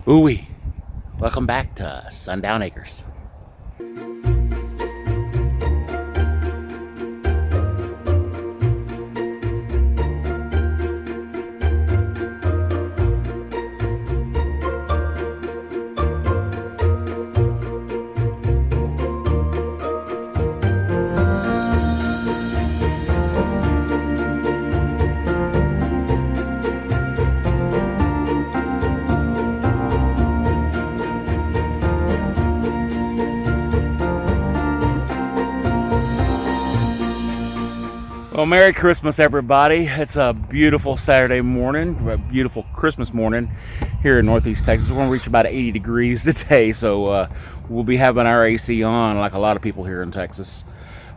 Ooh-wee. Welcome back to Sundown Acres. Well, Merry Christmas, everybody. It's a beautiful Saturday morning, a beautiful Christmas morning here in Northeast Texas. We're going to reach about 80 degrees today, so we'll be having our AC on like a lot of people here in Texas.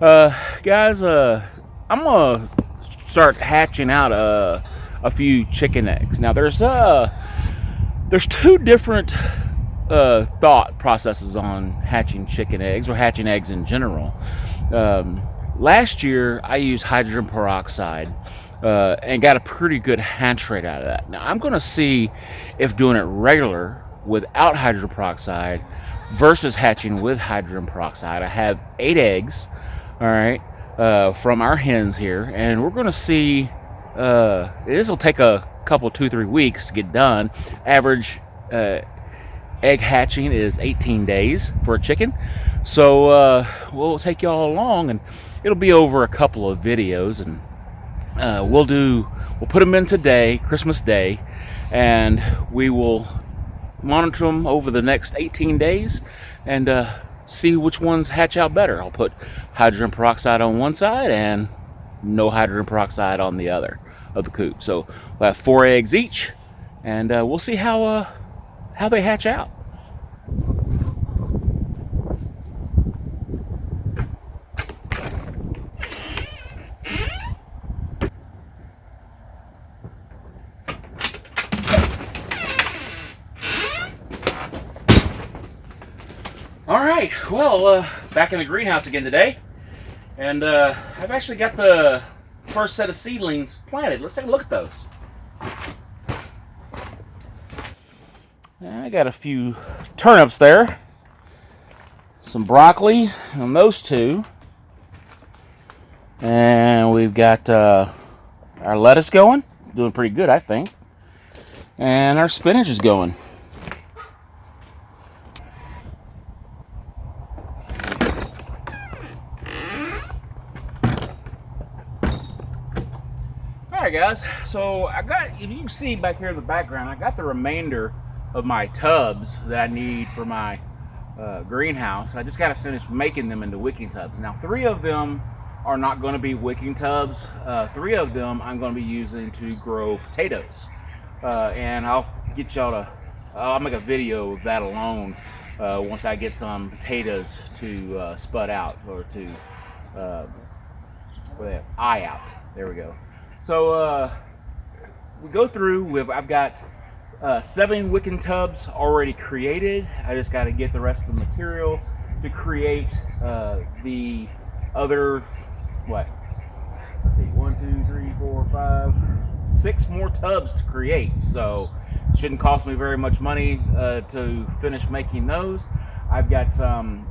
Guys, I'm going to start hatching out a few chicken eggs. Now, there's two different thought processes on hatching chicken eggs or hatching eggs in general. Last year, I used hydrogen peroxide and got a pretty good hatch rate out of that. Now, I'm going to see if doing it regular without hydrogen peroxide versus hatching with hydrogen peroxide. I have 8 eggs, all right, from our hens here, and we're going to see. This will take a couple, 2-3 weeks to get done. Average egg hatching is 18 days for a chicken. So we'll take y'all along, and it'll be over a couple of videos, and we'll put them in today, Christmas Day, and we will monitor them over the next 18 days and see which ones hatch out better. I'll put hydrogen peroxide on one side and no hydrogen peroxide on the other of the coop. So we'll have 4 eggs each, and we'll see how they hatch out. All right, well, back in the greenhouse again today, and I've actually got the first set of seedlings planted. Let's take a look at those. I got a few turnips there, some broccoli on those two, and we've got our lettuce going, doing pretty good, I think, and our spinach is going. Alright guys, so I got, if you can see back here in the background, I got the remainder of my tubs that I need for my greenhouse. I just got to finish making them into wicking tubs. Now 3 of them are not going to be wicking tubs. 3 of them I'm going to be using to grow potatoes. And I'll get y'all to, I'll make a video of that alone once I get some potatoes to spud out, or to eye out. There we go. So we go through, I've got 7 wicking tubs already created. I just got to get the rest of the material to create the other, let's see, 1, 2, 3, 4, 5, 6 more tubs to create. So it shouldn't cost me very much money to finish making those. I've got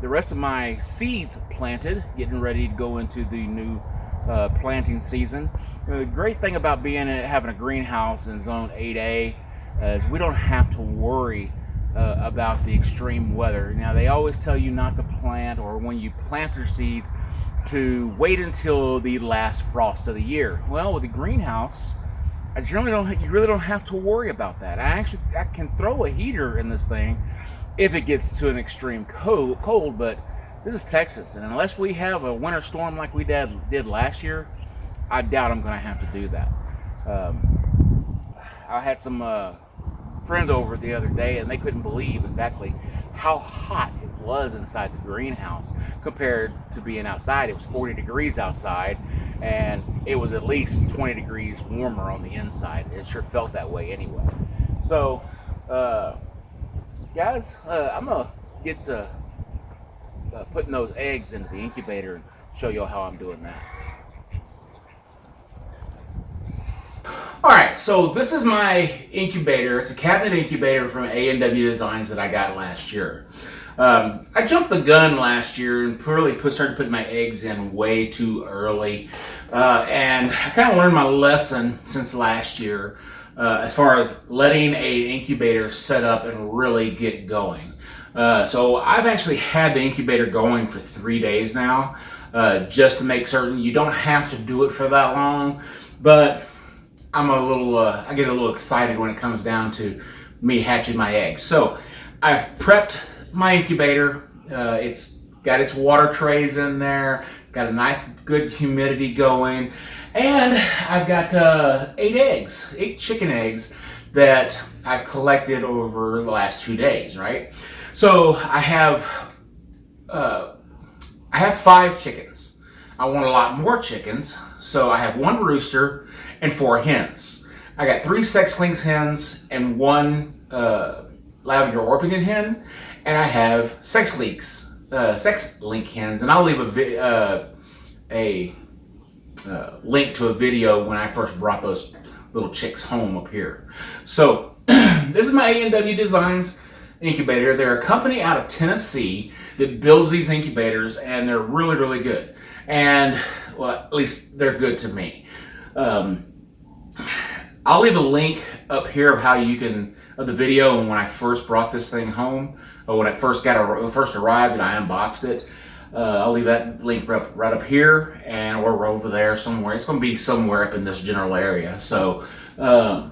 the rest of my seeds planted, getting ready to go into the new planting season. The great thing about having a greenhouse in zone 8A is we don't have to worry about the extreme weather. Now, they always tell you not to plant, or when you plant your seeds, to wait until the last frost of the year. Well, with the greenhouse, you really don't have to worry about that. I can throw a heater in this thing if it gets to an extreme cold, but this is Texas, and unless we have a winter storm like we did last year, I doubt I'm going to have to do that. I had some friends over the other day, and they couldn't believe exactly how hot it was inside the greenhouse compared to being outside. It was 40 degrees outside, and it was at least 20 degrees warmer on the inside. It sure felt that way anyway. So, guys, I'm going to get to putting those eggs into the incubator and show you how I'm doing that. All right, so this is my incubator. It's a cabinet incubator from A&W Designs that I got last year. I jumped the gun last year and started putting my eggs in way too early. And I kind of learned my lesson since last year as far as letting an incubator set up and really get going. So I've actually had the incubator going for 3 days now, just to make certain. You don't have to do it for that long, but I get a little excited when it comes down to me hatching my eggs. So I've prepped my incubator. It's got its water trays in there. It's got a nice, good humidity going. And I've got 8 chicken eggs that I've collected over the last 2 days, right? So I have 5 chickens. I want a lot more chickens, so I have 1 rooster and 4 hens. I got 3 sex-linked hens and 1 lavender orpington hen, and I have sex-link hens. And I'll leave a link to a video when I first brought those little chicks home up here. So this is my A&W Designs incubator. They're a company out of Tennessee that builds these incubators, and they're really, really good. And, well, at least they're good to me. I'll leave a link up here of the video when I first brought this thing home, or when it first arrived and I unboxed it. I'll leave that link right up here, or over there somewhere. It's going to be somewhere up in this general area. So, and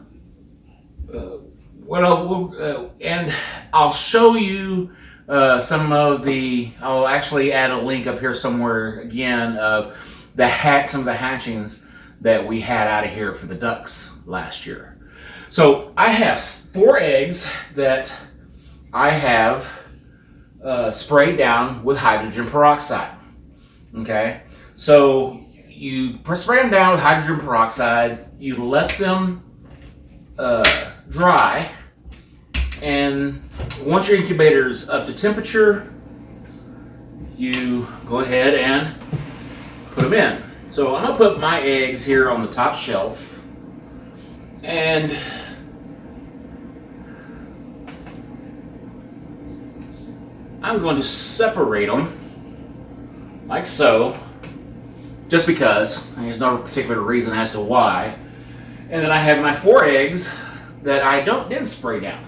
I'll show you I'll actually add a link up here somewhere again of some of the hatchings that we had out of here for the ducks last year. So I have 4 eggs that I have sprayed down with hydrogen peroxide. Okay, so you spray them down with hydrogen peroxide, you let them dry, and once your incubator's up to temperature, you go ahead and put them in. So I'm going to put my eggs here on the top shelf, and I'm going to separate them like so, just because. There's no particular reason as to why. And then I have my 4 eggs that I didn't spray down.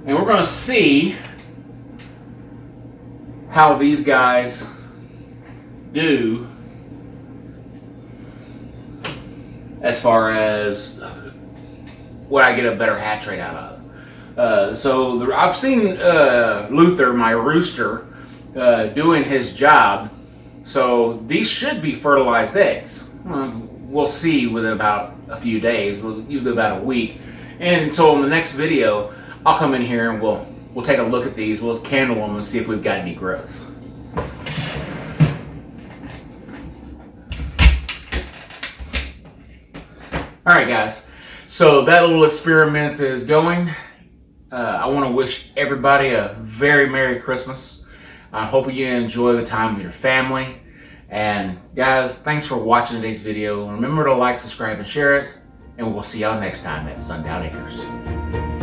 And we're going to see how these guys do as far as what I get a better hatch rate out of. So I've seen Luther, my rooster, doing his job. So these should be fertilized eggs. We'll see within about a few days, usually about a week. And so in the next video, I'll come in here and we'll take a look at these. We'll candle them and see if we've got any growth. All right, guys. So that little experiment is going. I want to wish everybody a very Merry Christmas. I hope you enjoy the time with your family. And guys, thanks for watching today's video. Remember to like, subscribe, and share it. And we'll see y'all next time at Sundown Acres.